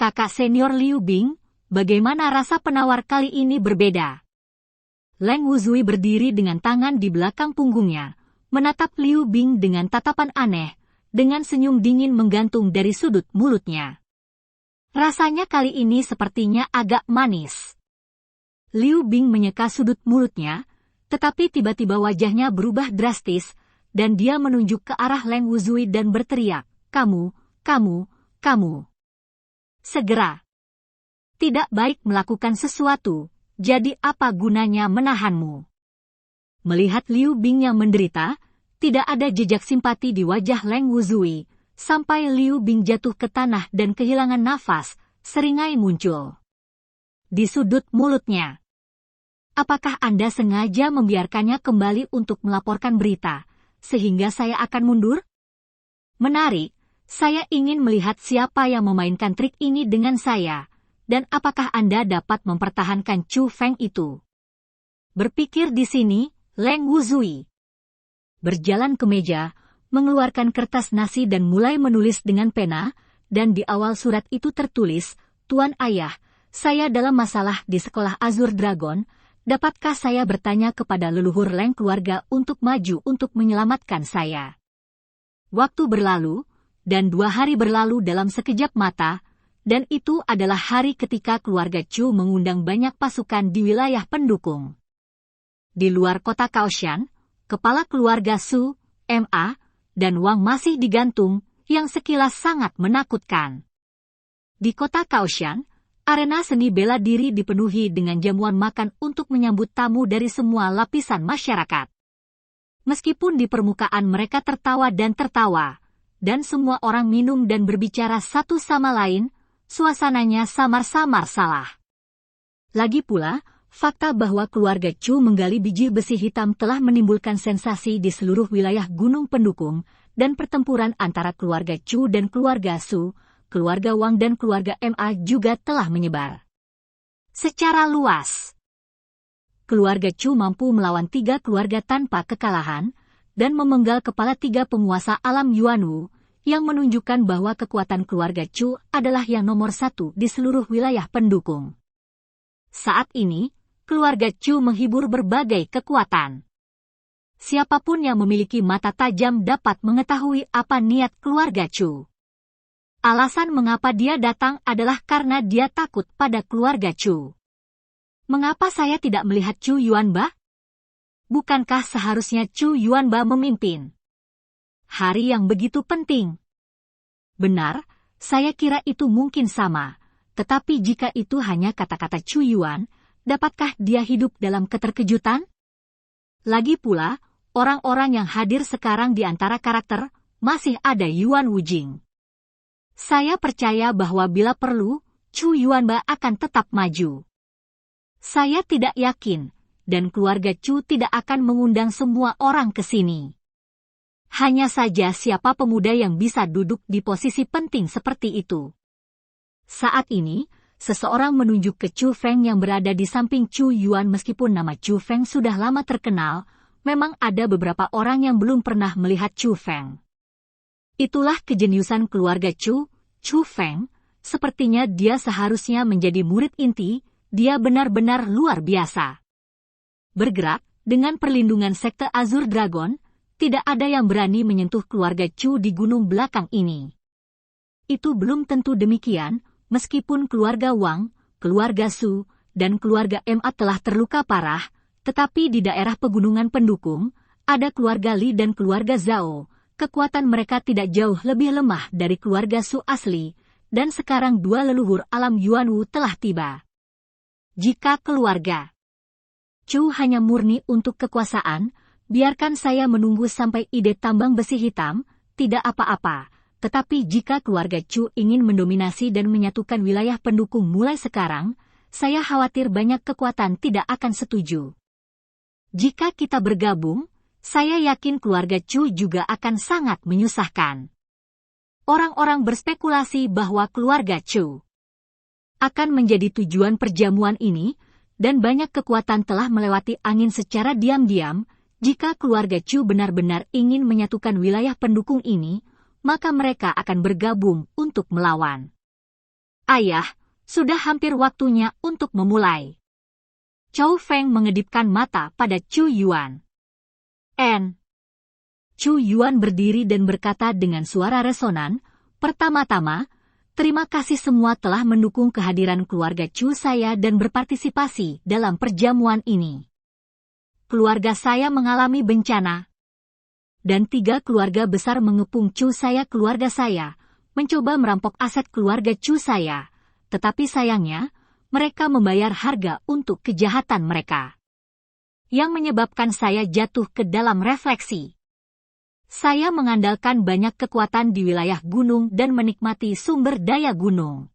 Kakak senior Liu Bing, bagaimana rasa penawar kali ini berbeda? Leng Wuzui berdiri dengan tangan di belakang punggungnya, menatap Liu Bing dengan tatapan aneh, dengan senyum dingin menggantung dari sudut mulutnya. Rasanya kali ini sepertinya agak manis. Liu Bing menyeka sudut mulutnya, tetapi tiba-tiba wajahnya berubah drastis, dan dia menunjuk ke arah Leng Wuzui dan berteriak, kamu. Segera. Tidak baik melakukan sesuatu, jadi apa gunanya menahanmu? Melihat Liu Bing yang menderita, tidak ada jejak simpati di wajah Leng Wuzui, sampai Liu Bing jatuh ke tanah dan kehilangan nafas, seringai muncul di sudut mulutnya. Apakah Anda sengaja membiarkannya kembali untuk melaporkan berita, sehingga saya akan mundur? Menarik, saya ingin melihat siapa yang memainkan trik ini dengan saya, dan apakah Anda dapat mempertahankan Chu Feng itu? Berpikir di sini, Leng Wuzui berjalan ke meja, mengeluarkan kertas nasi dan mulai menulis dengan pena, dan di awal surat itu tertulis, Tuan Ayah, saya dalam masalah di sekolah Azure Dragon, dapatkah saya bertanya kepada leluhur Leng keluarga untuk maju untuk menyelamatkan saya? Waktu berlalu, dan 2 hari berlalu dalam sekejap mata, dan itu adalah hari ketika keluarga Chu mengundang banyak pasukan di wilayah pendukung. Di luar kota Kaohsian, kepala keluarga Su, Ma, dan Wang masih digantung, yang sekilas sangat menakutkan. Di kota Kaohsian, arena seni bela diri dipenuhi dengan jamuan makan untuk menyambut tamu dari semua lapisan masyarakat. Meskipun di permukaan mereka tertawa, dan semua orang minum dan berbicara satu sama lain, suasananya samar-samar salah. Lagi pula, fakta bahwa keluarga Chu menggali biji besi hitam telah menimbulkan sensasi di seluruh wilayah gunung pendukung, dan pertempuran antara keluarga Chu dan keluarga Su, keluarga Wang dan keluarga Ma juga telah menyebar secara luas. Keluarga Chu mampu melawan 3 keluarga tanpa kekalahan, dan memenggal kepala 3 penguasa alam Yuanwu, yang menunjukkan bahwa kekuatan keluarga Chu adalah yang nomor 1 di seluruh wilayah pendukung. Saat ini, keluarga Chu menghibur berbagai kekuatan. Siapapun yang memiliki mata tajam dapat mengetahui apa niat keluarga Chu. Alasan mengapa dia datang adalah karena dia takut pada keluarga Chu. Mengapa saya tidak melihat Chu Yuanba? Bukankah seharusnya Chu Yuanba memimpin hari yang begitu penting? Benar, saya kira itu mungkin sama. Tetapi jika itu hanya kata-kata Chu Yuan, dapatkah dia hidup dalam keterkejutan? Lagi pula, orang-orang yang hadir sekarang di antara karakter, masih ada Yuan Wujing. Saya percaya bahwa bila perlu, Chu Yuanba akan tetap maju. Saya tidak yakin, dan keluarga Chu tidak akan mengundang semua orang ke sini. Hanya saja siapa pemuda yang bisa duduk di posisi penting seperti itu. Saat ini, seseorang menunjuk ke Chu Feng yang berada di samping Chu Yuan. Meskipun nama Chu Feng sudah lama terkenal, memang ada beberapa orang yang belum pernah melihat Chu Feng. Itulah kejeniusan keluarga Chu Feng, sepertinya dia seharusnya menjadi murid inti, dia benar-benar luar biasa. Bergerak, dengan perlindungan sekte Azure Dragon, tidak ada yang berani menyentuh keluarga Chu di gunung belakang ini. Itu belum tentu demikian, meskipun keluarga Wang, keluarga Su, dan keluarga Ma telah terluka parah, tetapi di daerah pegunungan pendukung, ada keluarga Li dan keluarga Zhao. Kekuatan mereka tidak jauh lebih lemah dari keluarga Su asli, dan sekarang 2 leluhur alam Yuanwu telah tiba. Jika keluarga Chu hanya murni untuk kekuasaan, biarkan saya menunggu sampai ide tambang besi hitam, tidak apa-apa. Tetapi jika keluarga Chu ingin mendominasi dan menyatukan wilayah pendukung mulai sekarang, saya khawatir banyak kekuatan tidak akan setuju. Jika kita bergabung, saya yakin keluarga Chu juga akan sangat menyusahkan. Orang-orang berspekulasi bahwa keluarga Chu akan menjadi tujuan perjamuan ini, dan banyak kekuatan telah melewati angin secara diam-diam. Jika keluarga Chu benar-benar ingin menyatukan wilayah pendukung ini, maka mereka akan bergabung untuk melawan. Ayah, sudah hampir waktunya untuk memulai. Chou Feng mengedipkan mata pada Chu Yuan. Chu Yuan berdiri dan berkata dengan suara resonan, pertama-tama, Terima kasih semua telah mendukung kehadiran keluarga Chu saya dan berpartisipasi dalam perjamuan ini. Keluarga saya mengalami bencana, dan 3 keluarga besar mengepung Chu saya. Keluarga saya mencoba merampok aset keluarga Chu saya, tetapi sayangnya, mereka membayar harga untuk kejahatan mereka, yang menyebabkan saya jatuh ke dalam refleksi. Saya mengandalkan banyak kekuatan di wilayah gunung dan menikmati sumber daya gunung.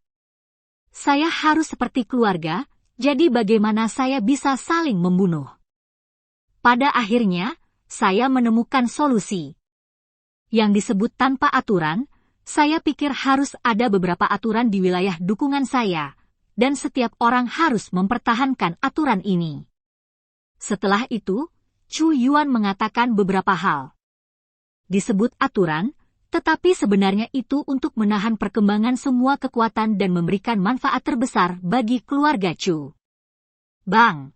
Saya harus seperti keluarga, jadi bagaimana saya bisa saling membunuh? Pada akhirnya, saya menemukan solusi. Yang disebut tanpa aturan, saya pikir harus ada beberapa aturan di wilayah dukungan saya, dan setiap orang harus mempertahankan aturan ini. Setelah itu, Chu Yuan mengatakan beberapa hal. Disebut aturan, tetapi sebenarnya itu untuk menahan perkembangan semua kekuatan dan memberikan manfaat terbesar bagi keluarga Chu. Bang!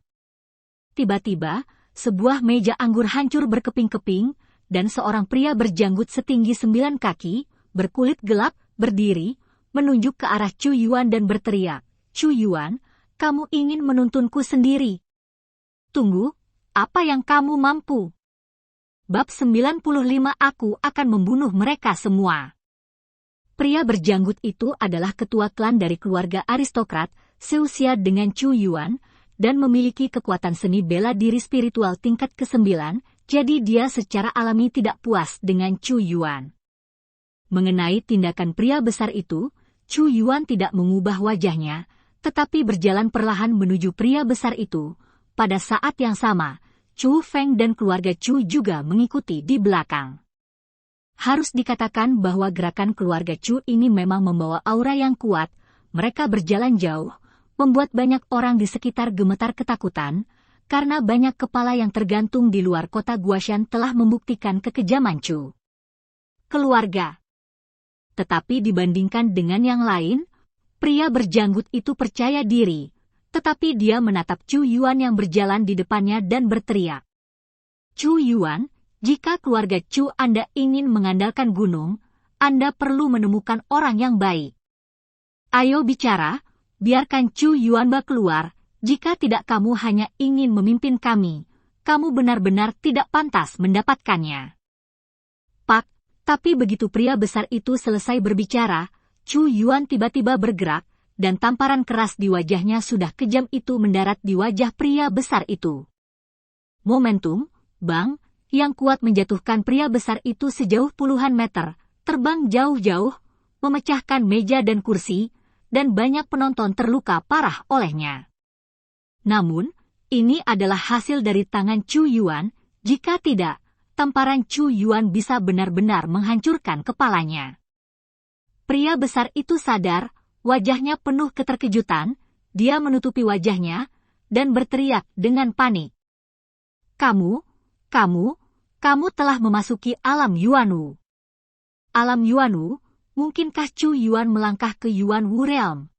Tiba-tiba, sebuah meja anggur hancur berkeping-keping, dan seorang pria berjanggut setinggi 9 kaki, berkulit gelap, berdiri, menunjuk ke arah Chu Yuan dan berteriak, "Chu Yuan, kamu ingin menuntunku sendiri? Tunggu, apa yang kamu mampu? Bab 95 Aku akan membunuh mereka semua." Pria berjanggut itu adalah ketua klan dari keluarga aristokrat, seusia dengan Chu Yuan, dan memiliki kekuatan seni bela diri spiritual tingkat ke-9, jadi dia secara alami tidak puas dengan Chu Yuan. Mengenai tindakan pria besar itu, Chu Yuan tidak mengubah wajahnya, tetapi berjalan perlahan menuju pria besar itu. Pada saat yang sama, Chu Feng dan keluarga Chu juga mengikuti di belakang. Harus dikatakan bahwa gerakan keluarga Chu ini memang membawa aura yang kuat. Mereka berjalan jauh, membuat banyak orang di sekitar gemetar ketakutan, karena banyak kepala yang tergantung di luar kota Guashan telah membuktikan kekejaman Chu keluarga. Tetapi dibandingkan dengan yang lain, pria berjanggut itu percaya diri. Tetapi dia menatap Chu Yuan yang berjalan di depannya dan berteriak, "Chu Yuan, jika keluarga Chu Anda ingin mengandalkan gunung, Anda perlu menemukan orang yang baik. Ayo bicara, biarkan Chu Yuan keluar, jika tidak kamu hanya ingin memimpin kami, kamu benar-benar tidak pantas mendapatkannya." Pak, tapi begitu pria besar itu selesai berbicara, Chu Yuan tiba-tiba bergerak, dan tamparan keras di wajahnya sudah kejam itu mendarat di wajah pria besar itu. Momentum, Bang, yang kuat menjatuhkan pria besar itu sejauh puluhan meter, terbang jauh-jauh, memecahkan meja dan kursi, dan banyak penonton terluka parah olehnya. Namun, ini adalah hasil dari tangan Chu Yuan, jika tidak, tamparan Chu Yuan bisa benar-benar menghancurkan kepalanya. Pria besar itu sadar, wajahnya penuh keterkejutan, dia menutupi wajahnya, dan berteriak dengan panik. Kamu telah memasuki alam Yuanwu. Alam Yuanwu, mungkinkah Chu Yuan melangkah ke Yuanwu Realm?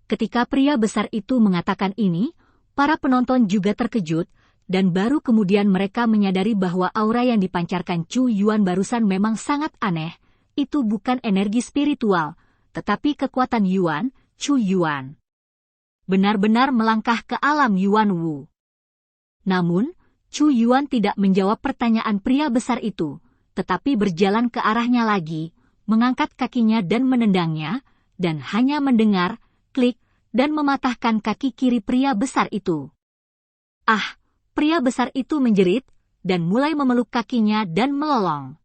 Ketika pria besar itu mengatakan ini, para penonton juga terkejut, dan baru kemudian mereka menyadari bahwa aura yang dipancarkan Chu Yuan barusan memang sangat aneh, itu bukan energi spiritual, tetapi kekuatan Yuan, Chu Yuan. Benar-benar melangkah ke alam Yuanwu. Namun, Chu Yuan tidak menjawab pertanyaan pria besar itu, tetapi berjalan ke arahnya lagi, mengangkat kakinya dan menendangnya, dan hanya mendengar, klik, dan mematahkan kaki kiri pria besar itu. Ah, pria besar itu menjerit, dan mulai memeluk kakinya dan melolong.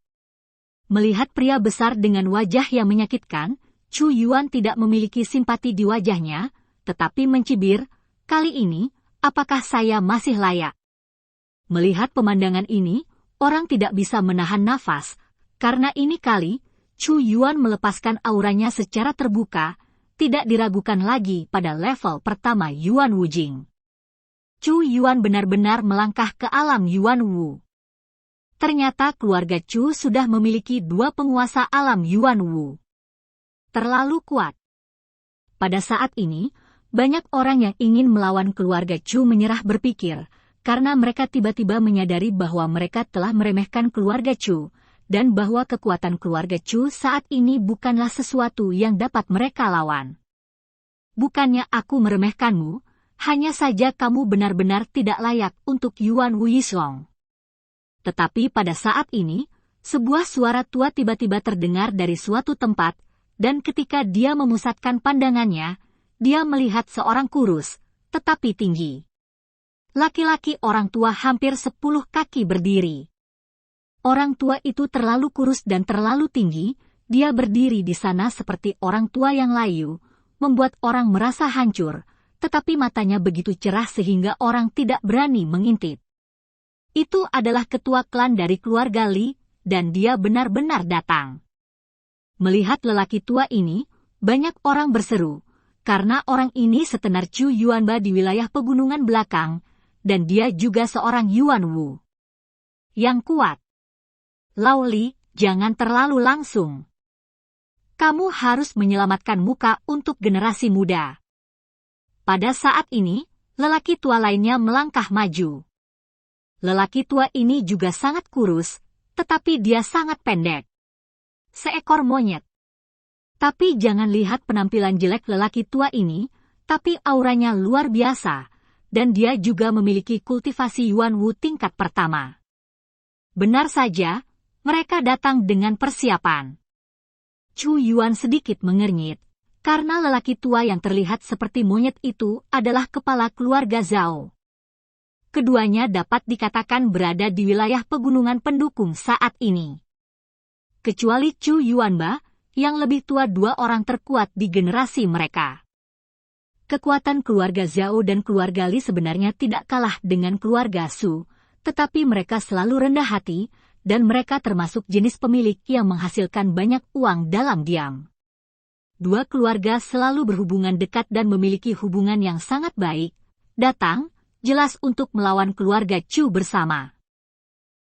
Melihat pria besar dengan wajah yang menyakitkan, Chu Yuan tidak memiliki simpati di wajahnya, tetapi mencibir, "Kali ini, apakah saya masih layak?" Melihat pemandangan ini, orang tidak bisa menahan nafas, karena ini kali, Chu Yuan melepaskan auranya secara terbuka, tidak diragukan lagi pada level pertama Yuan Wujing. Chu Yuan benar-benar melangkah ke alam Yuanwu. Ternyata keluarga Chu sudah memiliki 2 penguasa alam Yuanwu. Terlalu kuat. Pada saat ini, banyak orang yang ingin melawan keluarga Chu menyerah berpikir, karena mereka tiba-tiba menyadari bahwa mereka telah meremehkan keluarga Chu, dan bahwa kekuatan keluarga Chu saat ini bukanlah sesuatu yang dapat mereka lawan. Bukannya aku meremehkanmu, hanya saja kamu benar-benar tidak layak untuk Yuan Wu Yisong. Tetapi pada saat ini, sebuah suara tua tiba-tiba terdengar dari suatu tempat, dan ketika dia memusatkan pandangannya, dia melihat seorang kurus, tetapi tinggi. Laki-laki orang tua hampir 10 kaki berdiri. Orang tua itu terlalu kurus dan terlalu tinggi, dia berdiri di sana seperti orang tua yang layu, membuat orang merasa hancur, tetapi matanya begitu cerah sehingga orang tidak berani mengintip. Itu adalah ketua klan dari keluarga Li, dan dia benar-benar datang. Melihat lelaki tua ini, banyak orang berseru, karena orang ini setenar Chu Yuanba di wilayah pegunungan belakang, dan dia juga seorang Yuan Wu yang kuat. Lao Li, jangan terlalu langsung. Kamu harus menyelamatkan muka untuk generasi muda. Pada saat ini, lelaki tua lainnya melangkah maju. Lelaki tua ini juga sangat kurus, tetapi dia sangat pendek. Seekor monyet. Tapi jangan lihat penampilan jelek lelaki tua ini, tapi auranya luar biasa, dan dia juga memiliki kultivasi Yuan Wu tingkat pertama. Benar saja, mereka datang dengan persiapan. Chu Yuan sedikit mengernyit, karena lelaki tua yang terlihat seperti monyet itu adalah kepala keluarga Zhao. Keduanya dapat dikatakan berada di wilayah pegunungan pendukung saat ini. Kecuali Chu Yuanba, yang lebih tua 2 orang terkuat di generasi mereka. Kekuatan keluarga Zhao dan keluarga Li sebenarnya tidak kalah dengan keluarga Su, tetapi mereka selalu rendah hati, dan mereka termasuk jenis pemilik yang menghasilkan banyak uang dalam diam. 2 keluarga selalu berhubungan dekat dan memiliki hubungan yang sangat baik, datang, jelas untuk melawan keluarga Chu bersama.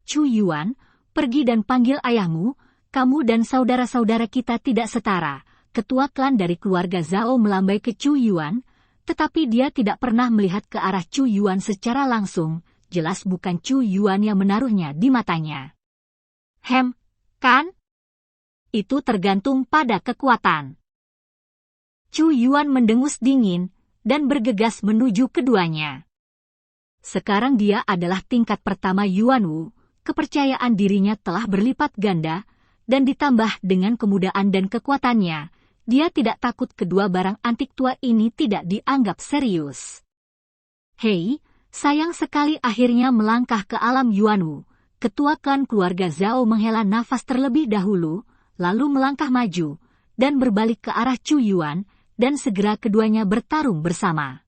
Chu Yuan, pergi dan panggil ayahmu, kamu dan saudara-saudara kita tidak setara. Ketua klan dari keluarga Zhao melambai ke Chu Yuan, tetapi dia tidak pernah melihat ke arah Chu Yuan secara langsung, jelas bukan Chu Yuan yang menaruhnya di matanya. Kan? Itu tergantung pada kekuatan. Chu Yuan mendengus dingin, dan bergegas menuju keduanya. Sekarang dia adalah tingkat pertama Yuan Wu, kepercayaan dirinya telah berlipat ganda, dan ditambah dengan kemudaan dan kekuatannya, dia tidak takut kedua barang antik tua ini tidak dianggap serius. Hei, sayang sekali akhirnya melangkah ke alam Yuan Wu. Ketua klan keluarga Zhao menghela nafas terlebih dahulu, lalu melangkah maju, dan berbalik ke arah Chu Yuan, dan segera keduanya bertarung bersama.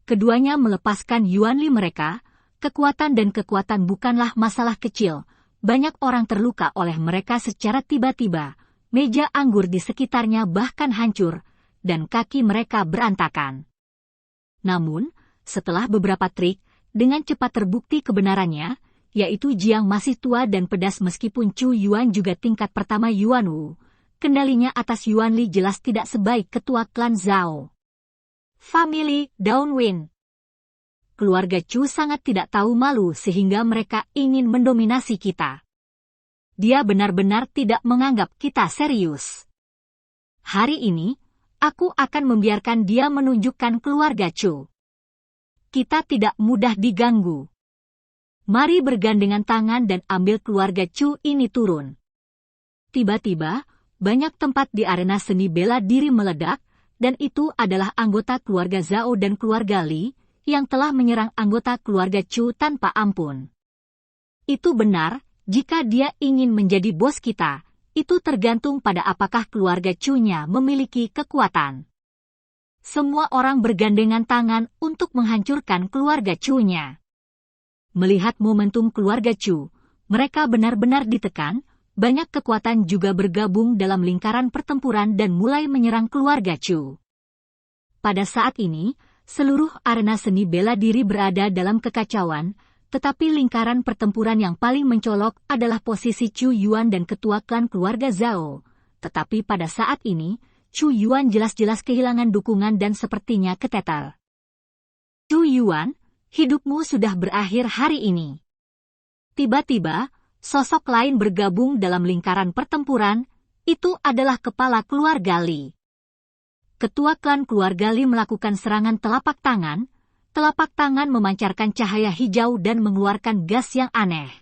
Keduanya melepaskan Yuan Li mereka, kekuatan dan kekuatan bukanlah masalah kecil, banyak orang terluka oleh mereka secara tiba-tiba, meja anggur di sekitarnya bahkan hancur, dan kaki mereka berantakan. Namun, setelah beberapa trik, dengan cepat terbukti kebenarannya, yaitu Jiang masih tua dan pedas meskipun Chu Yuan juga tingkat pertama Yuan Wu, kendalinya atas Yuan Li jelas tidak sebaik ketua klan Zhao. Famili Downwind. Keluarga Chu sangat tidak tahu malu sehingga mereka ingin mendominasi kita. Dia benar-benar tidak menganggap kita serius. Hari ini, aku akan membiarkan dia menunjukkan keluarga Chu. Kita tidak mudah diganggu. Mari bergandengan tangan dan ambil keluarga Chu ini turun. Tiba-tiba, banyak tempat di arena seni bela diri meledak, dan itu adalah anggota keluarga Zhao dan keluarga Li, yang telah menyerang anggota keluarga Chu tanpa ampun. Itu benar, jika dia ingin menjadi bos kita, itu tergantung pada apakah keluarga Chu-nya memiliki kekuatan. Semua orang bergandengan tangan untuk menghancurkan keluarga Chu-nya. Melihat momentum keluarga Chu, mereka benar-benar ditekan, banyak kekuatan juga bergabung dalam lingkaran pertempuran dan mulai menyerang keluarga Chu. Pada saat ini, seluruh arena seni bela diri berada dalam kekacauan, tetapi lingkaran pertempuran yang paling mencolok adalah posisi Chu Yuan dan ketua klan keluarga Zhao. Tetapi pada saat ini, Chu Yuan jelas-jelas kehilangan dukungan dan sepertinya keteter. Chu Yuan, hidupmu sudah berakhir hari ini. Tiba-tiba, sosok lain bergabung dalam lingkaran pertempuran, itu adalah kepala keluarga Li. Ketua klan keluarga Li melakukan serangan telapak tangan memancarkan cahaya hijau dan mengeluarkan gas yang aneh.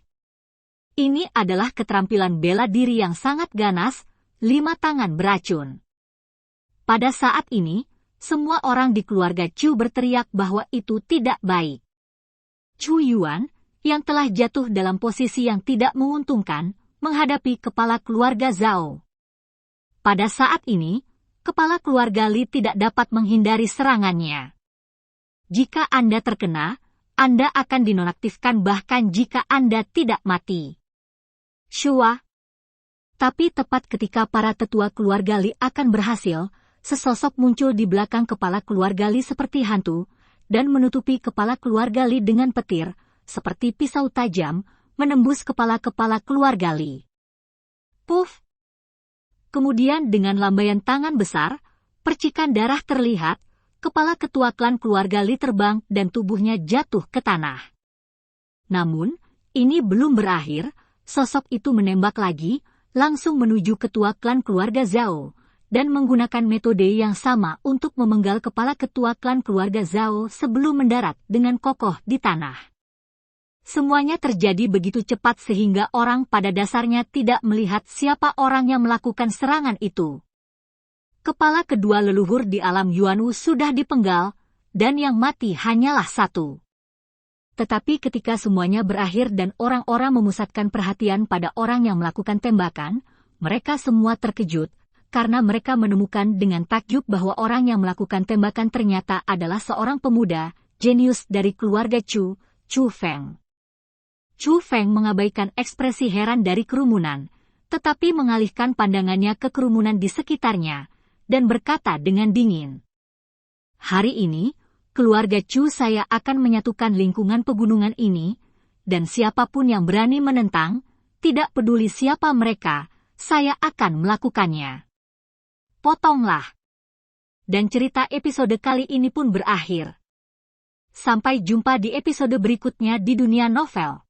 Ini adalah keterampilan bela diri yang sangat ganas, 5 tangan beracun. Pada saat ini, semua orang di keluarga Chu berteriak bahwa itu tidak baik. Chu Yuan, yang telah jatuh dalam posisi yang tidak menguntungkan, menghadapi kepala keluarga Zhao. Pada saat ini, kepala keluarga Li tidak dapat menghindari serangannya. Jika Anda terkena, Anda akan dinonaktifkan bahkan jika Anda tidak mati. Shua. Tapi tepat ketika para tetua keluarga Li akan berhasil, sesosok muncul di belakang kepala keluarga Li seperti hantu, dan menutupi kepala keluarga Li dengan petir, seperti pisau tajam, menembus kepala-kepala keluarga Li. Puff! Kemudian dengan lambaian tangan besar, percikan darah terlihat, kepala ketua klan keluarga Li terbang dan tubuhnya jatuh ke tanah. Namun, ini belum berakhir, sosok itu menembak lagi, langsung menuju ketua klan keluarga Zhao, dan menggunakan metode yang sama untuk memenggal kepala ketua klan keluarga Zhao sebelum mendarat dengan kokoh di tanah. Semuanya terjadi begitu cepat sehingga orang pada dasarnya tidak melihat siapa orang yang melakukan serangan itu. Kepala kedua leluhur di alam Yuanwu sudah dipenggal, dan yang mati hanyalah satu. Tetapi ketika semuanya berakhir dan orang-orang memusatkan perhatian pada orang yang melakukan tembakan, mereka semua terkejut, karena mereka menemukan dengan takjub bahwa orang yang melakukan tembakan ternyata adalah seorang pemuda, jenius dari keluarga Chu, Chu Feng. Chu Feng mengabaikan ekspresi heran dari kerumunan, tetapi mengalihkan pandangannya ke kerumunan di sekitarnya, dan berkata dengan dingin. Hari ini, keluarga Chu saya akan menyatukan lingkungan pegunungan ini, dan siapapun yang berani menentang, tidak peduli siapa mereka, saya akan melakukannya. Potonglah. Dan cerita episode kali ini pun berakhir. Sampai jumpa di episode berikutnya di dunia novel.